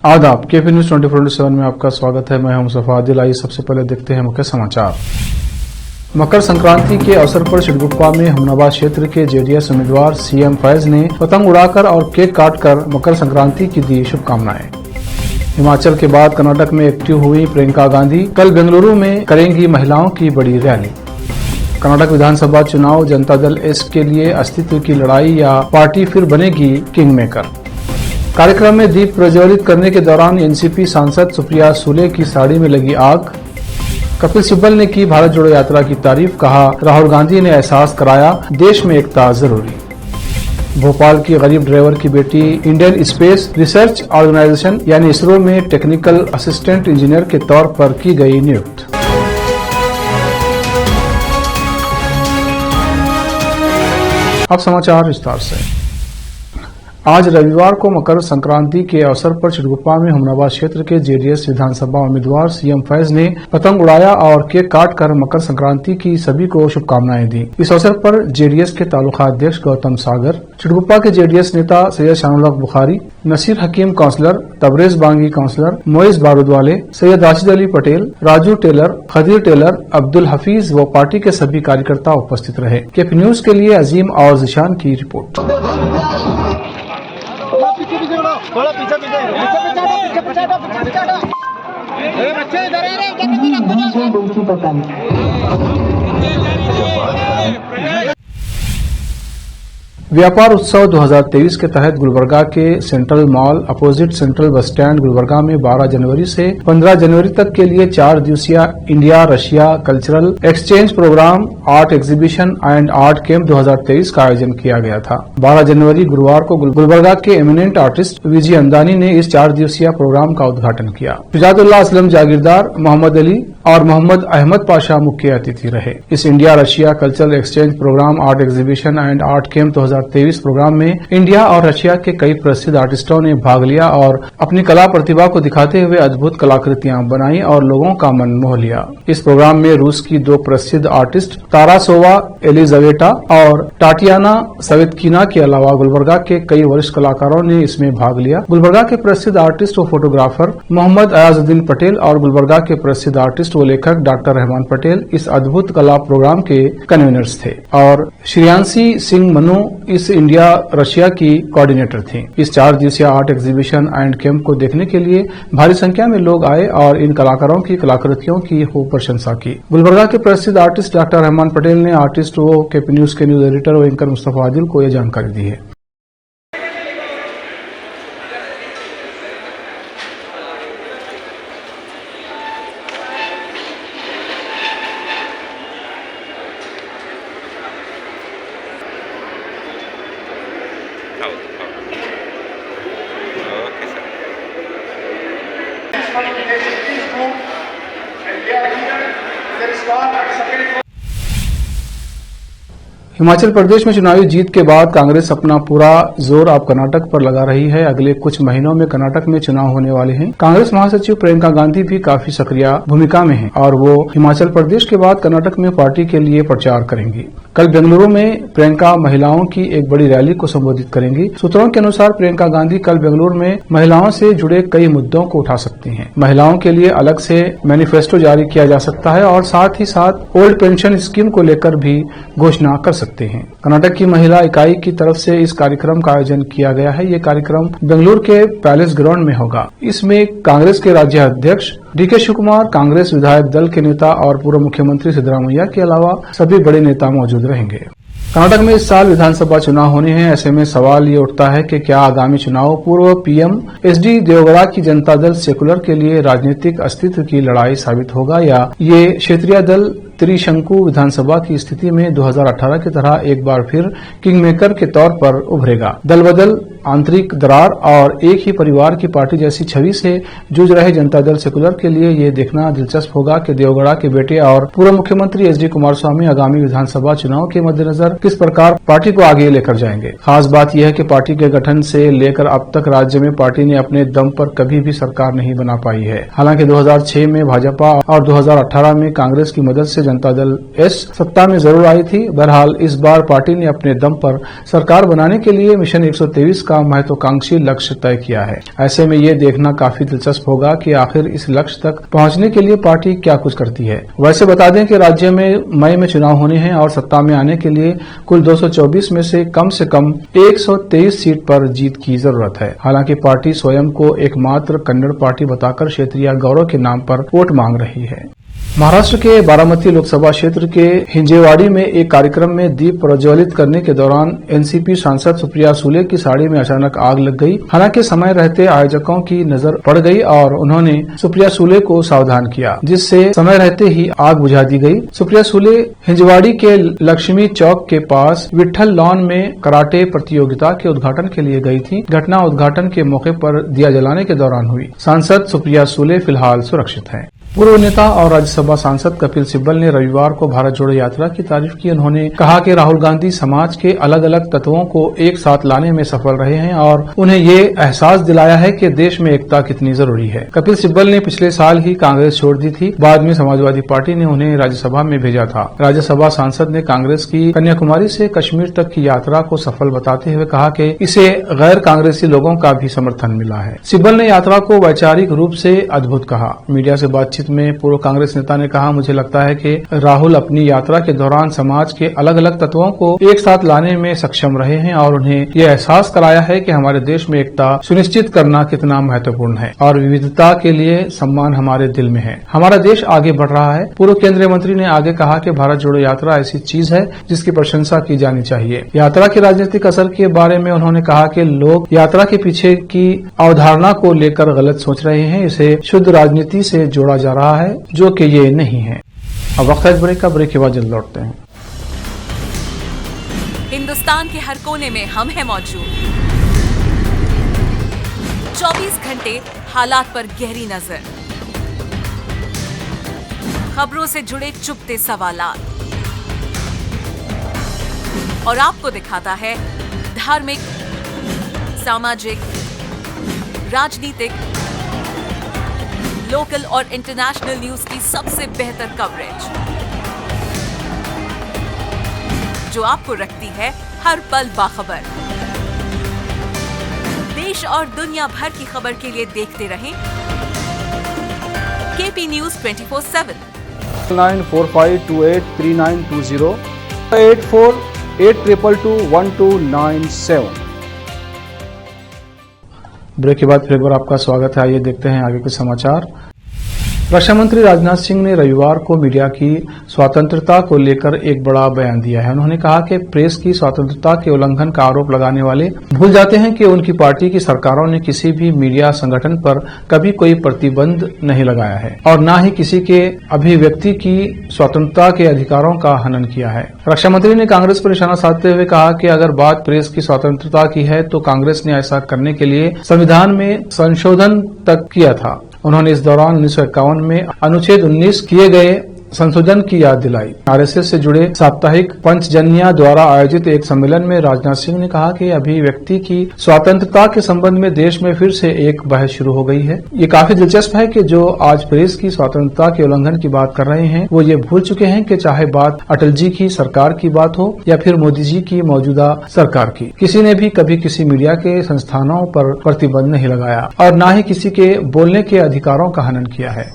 आदाब, KP news 24/7 में आपका स्वागत है। मैं हूं मुस्तफा आदिल। आइए सबसे पहले देखते हैं मुख्य समाचार। मकर संक्रांति के अवसर पर सिडगुप्पा में हमनाबाद क्षेत्र के जेडीएस उम्मीदवार सीएम फैज ने पतंग उड़ाकर और केक काटकर मकर संक्रांति की दी शुभकामनाएं। हिमाचल के बाद कर्नाटक में एक्टिव हुई प्रियंका गांधी कल बेंगलुरु में करेंगी महिलाओं की बड़ी रैली। कर्नाटक विधानसभा चुनाव जनता दल एस के लिए अस्तित्व की लड़ाई या पार्टी फिर बनेगी किंग मेकर। कार्यक्रम में दीप प्रज्वलित करने के दौरान एनसीपी सांसद सुप्रिया सुले की साड़ी में लगी आग। कपिल सिब्बल ने की भारत जोड़ो यात्रा की तारीफ, कहा राहुल गांधी ने एहसास कराया देश में एकता जरूरी। भोपाल की गरीब ड्राइवर की बेटी इंडियन स्पेस रिसर्च ऑर्गेनाइजेशन यानी इसरो में टेक्निकल असिस्टेंट इंजीनियर के तौर पर की गई नियुक्त। अब समाचार विस्तार से। आज रविवार को मकर संक्रांति के अवसर पर सिडगुप्पा में हमनाबाद क्षेत्र के जेडीएस विधानसभा उम्मीदवार सीएम फैज ने पतंग उड़ाया और केक काटकर मकर संक्रांति की सभी को शुभकामनाएं दी। इस अवसर पर जेडीएस के तालुका अध्यक्ष गौतम सागर, सिडगुप्पा के जेडीएस नेता Syed Shanul Bukhari, Naseer Hakeem councillor, Tabrez Bangi councillor, Moiz Baroodwale, Syed Rashid Ali Patel, Raju Tailor, Khadeer Tailor, Abdul Hafeez व पार्टी के सभी कार्यकर्ता उपस्थित रहे। केपी न्यूज के लिए अजीम और जिशान की रिपोर्ट। थोड़ा पीछे बच्चे इधर व्यापार उत्सव 2023 के तहत गुलबर्गा के central mall opposite central bus stand Gulbarga में 12 जनवरी से 15 जनवरी तक के लिए 4 दिवसीय India Russia cultural exchange program art exhibition and art camp 2023 का आयोजन किया गया था। 12 जनवरी गुरुवार को गुलबर्गा के एमिनेंट आर्टिस्ट विजय अंदानी ने इस 4 दिवसीय प्रोग्राम का उद्घाटन किया। शुजातुल्लाह असलम जागीरदार, मोहम्मद अली और मोहम्मद अहमद पाशा मुख्य अतिथि रहे। इस India Russia cultural exchange program art exhibition and art camp 2023 program में इंडिया और रशिया के कई प्रसिद्ध आर्टिस्टों ने भाग लिया और अपनी कला प्रतिभा को दिखाते हुए अद्भुत कलाकृतियां बनाई और लोगों का मन मोह लिया। इस प्रोग्राम में रूस की 2 प्रसिद्ध आर्टिस्ट तारासोवा एलिजावेटा और टाटियाना सवेतकीना के अलावा गुलबर्गा के कई वरिष्ठ कलाकारों ने इसमें भाग लिया। गुलबर्गा के प्रसिद्ध आर्टिस्ट व फोटोग्राफर मोहम्मद अयाजुद्दीन पटेल और गुलबर्गा के प्रसिद्ध आर्टिस्ट व लेखक डॉक्टर रहमान पटेल इस अद्भुत कला प्रोग्राम के कन्वीनर्स थे और श्रेयांशी सिंह मनु इस इंडिया रशिया की कोऑर्डिनेटर थी। इस 4 दिवसीय आर्ट एग्जीबिशन एंड कैंप को देखने के लिए भारी संख्या में लोग आए और इन कलाकारों की कलाकृतियों की खूब प्रशंसा की। गुलबर्गा के प्रसिद्ध आर्टिस्ट डॉक्टर रहमान पटेल ने आर्टिस्ट व केपी न्यूज के न्यूज एडिटर व एंकर मुस्तफा आदिल को यह जानकारी दी है। हिमाचल प्रदेश में चुनावी जीत के बाद कांग्रेस अपना पूरा जोर अब कर्नाटक पर लगा रही है। अगले कुछ महीनों में कर्नाटक में चुनाव होने वाले हैं। कांग्रेस महासचिव प्रियंका गांधी भी काफी सक्रिय भूमिका में हैं और वो हिमाचल प्रदेश के बाद कर्नाटक में पार्टी के लिए प्रचार करेंगी। कल बेंगलुरु में प्रियंका महिलाओं की एक बड़ी रैली को संबोधित करेंगी। सूत्रों के अनुसार प्रियंका गांधी कल बेंगलुरु में महिलाओं से जुड़े कई मुद्दों को उठा सकती हैं। महिलाओं के लिए अलग से मैनिफेस्टो जारी किया जा सकता है और साथ ही साथ ओल्ड पेंशन स्कीम को लेकर भी घोषणा कर सकते हैं। कर्नाटक की महिला इकाई की तरफ से इस कार्यक्रम का आयोजन किया गया है। ये कार्यक्रम बेंगलुरु के पैलेस ग्राउंड में होगा। इसमें कांग्रेस के राज्य अध्यक्ष डीके शिवकुमार, कांग्रेस विधायक दल के नेता और पूर्व मुख्यमंत्री सिद्धरामैया के अलावा सभी बड़े नेता मौजूद रहेंगे। कर्नाटक में इस साल विधानसभा चुनाव होने हैं। ऐसे में सवाल ये उठता है कि क्या आगामी चुनाव पूर्व पीएम एचडी देवगौड़ा की जनता दल सेकुलर के लिए राजनीतिक अस्तित्व की लड़ाई साबित होगा या ये क्षेत्रीय दल त्रिशंकु विधानसभा की स्थिति में 2018 की तरह एक बार फिर किंग मेकर के तौर पर उभरेगा। दल बदल, आंतरिक दरार और एक ही परिवार की पार्टी जैसी छवि से जूझ रहे जनता दल सेकुलर के लिए ये देखना दिलचस्प होगा कि देवगौड़ा के बेटे और पूर्व मुख्यमंत्री एचडी कुमारस्वामी आगामी विधानसभा चुनाव के मद्देनजर किस प्रकार पार्टी को आगे लेकर जाएंगे। खास बात यह है कि पार्टी के गठन से लेकर अब तक राज्य में पार्टी ने अपने दम पर कभी भी सरकार नहीं बना पाई है। हालांकि 2006 में भाजपा और 2018 में कांग्रेस की मदद से जनता दल एस सत्ता में जरूर आई थी। बहरहाल इस बार पार्टी ने अपने दम पर सरकार बनाने के लिए मिशन 123 का महत्वाकांक्षी लक्ष्य तय किया है। ऐसे में ये देखना काफी दिलचस्प होगा कि आखिर इस लक्ष्य तक पहुंचने के लिए पार्टी क्या कुछ करती है। वैसे बता दें कि राज्य में मई में चुनाव होने हैं और सत्ता में आने के लिए कुल 224 में से कम 123 सीट पर जीत की जरूरत है। हालांकि पार्टी स्वयं को एकमात्र कन्नड़ पार्टी बताकर क्षेत्रीय गौरव के नाम पर वोट मांग रही है। महाराष्ट्र के बारामती लोकसभा क्षेत्र के हिंजेवाड़ी में एक कार्यक्रम में दीप प्रज्वलित करने के दौरान एनसीपी सांसद सुप्रिया सुले की साड़ी में अचानक आग लग गई। हालांकि समय रहते आयोजकों की नजर पड़ गई और उन्होंने सुप्रिया सुले को सावधान किया, जिससे समय रहते ही आग बुझा दी गई। सुप्रिया सुले हिंजवाड़ी के लक्ष्मी चौक के पास विट्ठल लॉन में कराटे प्रतियोगिता के उद्घाटन के लिए गई थी। घटना उद्घाटन के मौके पर दिया जलाने के दौरान हुई। सांसद सुप्रिया सुले फिलहाल सुरक्षित हैं। पूर्व नेता और राज्यसभा सांसद कपिल सिब्बल ने रविवार को भारत जोड़ो यात्रा की तारीफ की। उन्होंने कहा कि राहुल गांधी समाज के अलग अलग तत्वों को एक साथ लाने में सफल रहे हैं और उन्हें ये एहसास दिलाया है कि देश में एकता कितनी जरूरी है। कपिल सिब्बल ने पिछले साल ही कांग्रेस छोड़ दी थी। बाद में समाजवादी पार्टी ने उन्हें राज्यसभा में भेजा था। राज्यसभा सांसद ने कांग्रेस की कन्याकुमारी से कश्मीर तक की यात्रा को सफल बताते हुए कहा कि इसे गैर कांग्रेसी लोगों का भी समर्थन मिला है। सिब्बल ने यात्रा को वैचारिक रूप से अद्भुत कहा। मीडिया से बातचीत में पूर्व कांग्रेस नेता ने कहा, मुझे लगता है कि राहुल अपनी यात्रा के दौरान समाज के अलग अलग तत्वों को एक साथ लाने में सक्षम रहे हैं और उन्हें यह एहसास कराया है कि हमारे देश में एकता सुनिश्चित करना कितना महत्वपूर्ण है और विविधता के लिए सम्मान हमारे दिल में है। हमारा देश आगे बढ़ रहा है। पूर्व केंद्रीय मंत्री ने आगे कहा कि भारत जोड़ो यात्रा ऐसी चीज है जिसकी प्रशंसा की जानी चाहिए। यात्रा के राजनीतिक असर के बारे में उन्होंने कहा कि लोग यात्रा के पीछे की अवधारणा को लेकर गलत सोच रहे हैं। इसे शुद्ध राजनीति से जोड़ा जा रहा है, जो कि ये नहीं है। अब वक्त है ब्रेक का। ब्रेक के बाद जल्द लौटते हैं। हिंदुस्तान के हर कोने में हम हैं मौजूद। 24 घंटे हालात पर गहरी नजर, खबरों से जुड़े चुपते सवालात और आपको दिखाता है धार्मिक, सामाजिक, राजनीतिक, लोकल और इंटरनेशनल न्यूज की सबसे बेहतर कवरेज, जो आपको रखती है हर पल बाखबर। देश और दुनिया भर की खबर के लिए देखते रहें केपी न्यूज 24/7। 9452833920 8482221297। ब्रेक के बाद फिर एक बार आपका स्वागत है। आइए देखते हैं आगे के समाचार। रक्षा मंत्री राजनाथ सिंह ने रविवार को मीडिया की स्वतंत्रता को लेकर एक बड़ा बयान दिया है। उन्होंने कहा कि प्रेस की स्वतंत्रता के उल्लंघन का आरोप लगाने वाले भूल जाते हैं कि उनकी पार्टी की सरकारों ने किसी भी मीडिया संगठन पर कभी कोई प्रतिबंध नहीं लगाया है और न ही किसी के अभिव्यक्ति की स्वतंत्रता के अधिकारों का हनन किया है। रक्षा मंत्री ने कांग्रेस पर निशाना साधते हुए कहा कि अगर बात प्रेस की स्वतंत्रता की है तो कांग्रेस ने ऐसा करने के लिए संविधान में संशोधन तक किया था। उन्होंने इस दौरान 1951 में अनुच्छेद 19 किए गए संशोधन की याद दिलाई। आरएसएस से जुड़े साप्ताहिक पंचजन्या द्वारा आयोजित एक सम्मेलन में राजनाथ सिंह ने कहा कि अभिव्यक्ति की स्वतंत्रता के संबंध में देश में फिर से एक बहस शुरू हो गई है। ये काफी दिलचस्प है कि जो आज प्रेस की स्वतंत्रता के उल्लंघन की बात कर रहे हैं वो ये भूल चुके हैं कि चाहे बात अटल जी की सरकार की बात हो या फिर मोदी जी की मौजूदा सरकार की, किसी ने भी कभी किसी मीडिया के संस्थानों पर प्रतिबंध नहीं लगाया और न ही किसी के बोलने के अधिकारों का हनन किया है।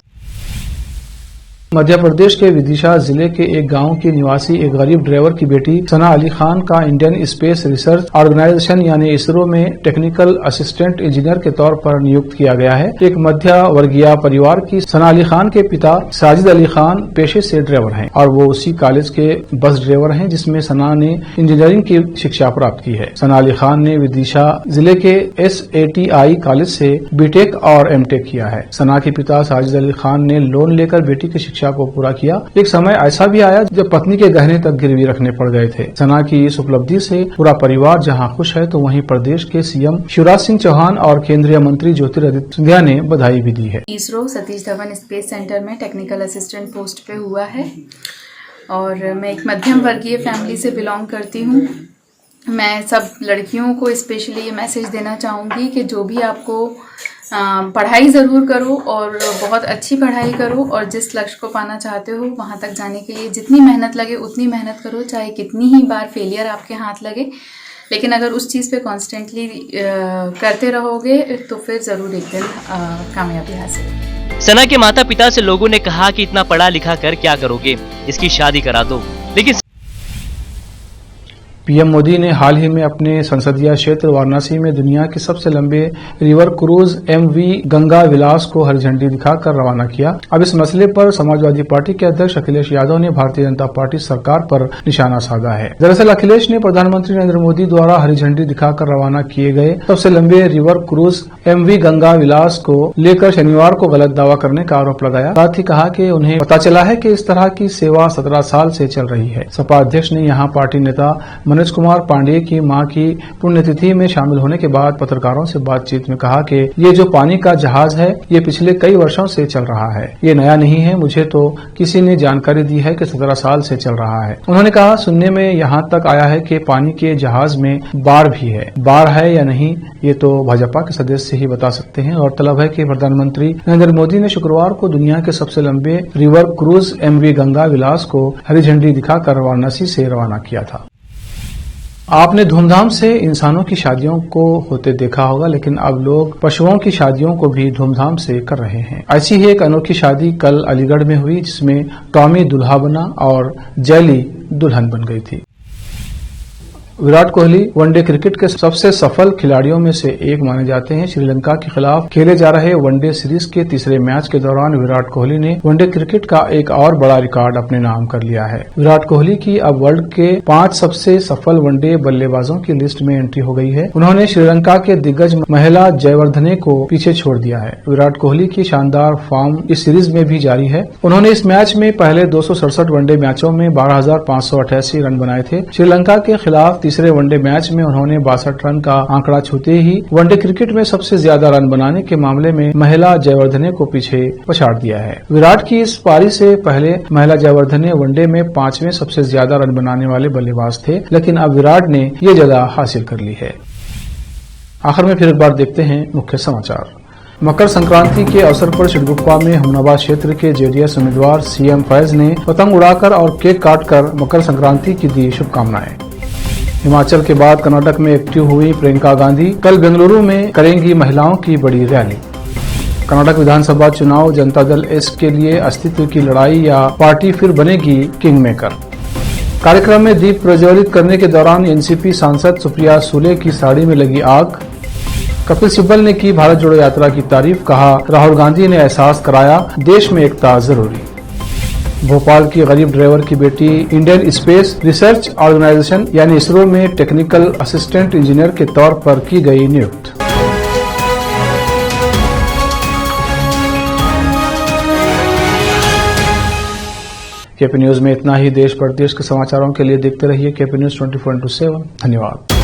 मध्य प्रदेश के विदिशा जिले के एक गांव की निवासी एक गरीब ड्राइवर की बेटी सना अली खान का इंडियन स्पेस रिसर्च ऑर्गेनाइजेशन यानी इसरो में टेक्निकल असिस्टेंट इंजीनियर के तौर पर नियुक्त किया गया है। एक मध्य वर्गीय परिवार की सना अली खान के पिता साजिद अली खान पेशे से ड्राइवर हैं और वो उसी कॉलेज के बस ड्राइवर हैं जिसमें सना ने इंजीनियरिंग की शिक्षा प्राप्त की है। सना अली खान ने विदिशा जिले के SATI कॉलेज से बीटेक और एमटेक किया है। सना के पिता साजिद अली खान ने लोन लेकर बेटी की शिक्षा को पूरा किया। एक समय ऐसा भी आया जब पत्नी के गहने तक गिरवी रखने पड़ गए थे। सना की इस उपलब्धि से पूरा परिवार जहां खुश है तो वहीं प्रदेश के सीएम शिवराज सिंह चौहान और केंद्रीय मंत्री ज्योतिरादित्य सिंधिया ने बधाई भी दी है। इसरो सतीश धवन स्पेस सेंटर में टेक्निकल असिस्टेंट पोस्ट पे हुआ है और मैं एक मध्यम वर्गीय फैमिली से बिलोंग करती हूँ। मैं सब लड़कियों को स्पेशली ये मैसेज देना चाहूँगी कि जो भी आपको पढ़ाई ज़रूर करो और बहुत अच्छी पढ़ाई करो, और जिस लक्ष्य को पाना चाहते हो वहाँ तक जाने के लिए जितनी मेहनत लगे उतनी मेहनत करो, चाहे कितनी ही बार फेलियर आपके हाथ लगे, लेकिन अगर उस चीज़ पे कॉन्स्टेंटली करते रहोगे तो फिर ज़रूर एक दिन कामयाबी हासिल। सना के माता पिता से लोगों ने कहा कि इतना पढ़ा लिखा कर क्या करोगे, इसकी शादी करा दो, लेकिन पीएम मोदी ने हाल ही में अपने संसदीय क्षेत्र वाराणसी में दुनिया के सबसे लंबे रिवर क्रूज एमवी गंगा विलास को हरी झंडी दिखाकर रवाना किया। अब इस मसले पर समाजवादी पार्टी के अध्यक्ष अखिलेश यादव ने भारतीय जनता पार्टी सरकार पर निशाना साधा है। दरअसल अखिलेश ने प्रधानमंत्री नरेंद्र मोदी द्वारा हरी झंडी दिखाकर रवाना किए गए सबसे लंबे रिवर क्रूज एमवी गंगा विलास को लेकर शनिवार को गलत दावा करने का आरोप लगाया। साथ ही कहा कि उन्हें पता चला है कि इस तरह की सेवा 17 साल से चल रही है। सपा अध्यक्ष ने यहाँ पार्टी नेता मनोज कुमार पांडेय की मां की पुण्यतिथि में शामिल होने के बाद पत्रकारों से बातचीत में कहा कि ये जो पानी का जहाज है ये पिछले कई वर्षों से चल रहा है, ये नया नहीं है, मुझे तो किसी ने जानकारी दी है कि 17 साल से चल रहा है। उन्होंने कहा, सुनने में यहाँ तक आया है कि पानी के जहाज में बाढ़ भी है। बाढ़ है या नहीं ये तो भाजपा के सदस्य ही बता सकते हैं। और तलब है कि प्रधानमंत्री नरेंद्र मोदी ने शुक्रवार को दुनिया के सबसे लंबे रिवर क्रूज एमवी गंगा विलास को हरी झंडी दिखाकर वाराणसी से रवाना किया था। आपने धूमधाम से इंसानों की शादियों को होते देखा होगा, लेकिन अब लोग पशुओं की शादियों को भी धूमधाम से कर रहे हैं। ऐसी ही एक अनोखी शादी कल अलीगढ़ में हुई, जिसमें टॉमी दूल्हा बना और जेली दुल्हन बन गई थी। विराट कोहली वनडे क्रिकेट के सबसे सफल खिलाड़ियों में से एक माने जाते हैं। श्रीलंका के खिलाफ खेले जा रहे वनडे सीरीज के तीसरे मैच के दौरान विराट कोहली ने वनडे क्रिकेट का एक और बड़ा रिकॉर्ड अपने नाम कर लिया है। विराट कोहली की अब वर्ल्ड के 5 सबसे सफल वनडे बल्लेबाजों की लिस्ट में एंट्री हो गई है। उन्होंने श्रीलंका के दिग्गज महिला जयवर्धने को पीछे छोड़ दिया है। विराट कोहली की शानदार फॉर्म इस सीरीज में भी जारी है। उन्होंने इस मैच में पहले 267 वनडे मैचों में 12,588 रन बनाए थे। श्रीलंका के खिलाफ तीसरे वनडे मैच में उन्होंने 62 रन का आंकड़ा छूते ही वनडे क्रिकेट में सबसे ज्यादा रन बनाने के मामले में महिला जयवर्धने को पीछे पछाड़ दिया है। विराट की इस पारी से पहले महिला जयवर्धने वनडे में 5वें सबसे ज्यादा रन बनाने वाले बल्लेबाज थे, लेकिन अब विराट ने ये जगह हासिल कर ली है। आखिर में फिर एक बार देखते हैं मुख्य समाचार। मकर संक्रांति के अवसर पर सिडगुप्पा में हमनाबाद क्षेत्र के जेडीएस उम्मीदवार सीएम फैज ने पतंग उड़ाकर और केक काटकर मकर संक्रांति की दी शुभकामनाएं। हिमाचल के बाद कर्नाटक में एक्टिव हुई प्रियंका गांधी कल बेंगलुरु में करेंगी महिलाओं की बड़ी रैली। कर्नाटक विधानसभा चुनाव जनता दल एस के लिए अस्तित्व की लड़ाई या पार्टी फिर बनेगी किंग मेकर। कार्यक्रम में दीप प्रज्वलित करने के दौरान एनसीपी सांसद सुप्रिया सुले की साड़ी में लगी आग। कपिल सिब्बल ने की भारत जोड़ो यात्रा की तारीफ, कहा राहुल गांधी ने एहसास कराया देश में एकता जरूरी। भोपाल की गरीब ड्राइवर की बेटी इंडियन स्पेस रिसर्च ऑर्गेनाइजेशन यानी इसरो में टेक्निकल असिस्टेंट इंजीनियर के तौर पर की गई नियुक्त। केपी न्यूज में इतना ही। देश प्रदेश के समाचारों के लिए देखते रहिए केपी न्यूज 24/7। धन्यवाद।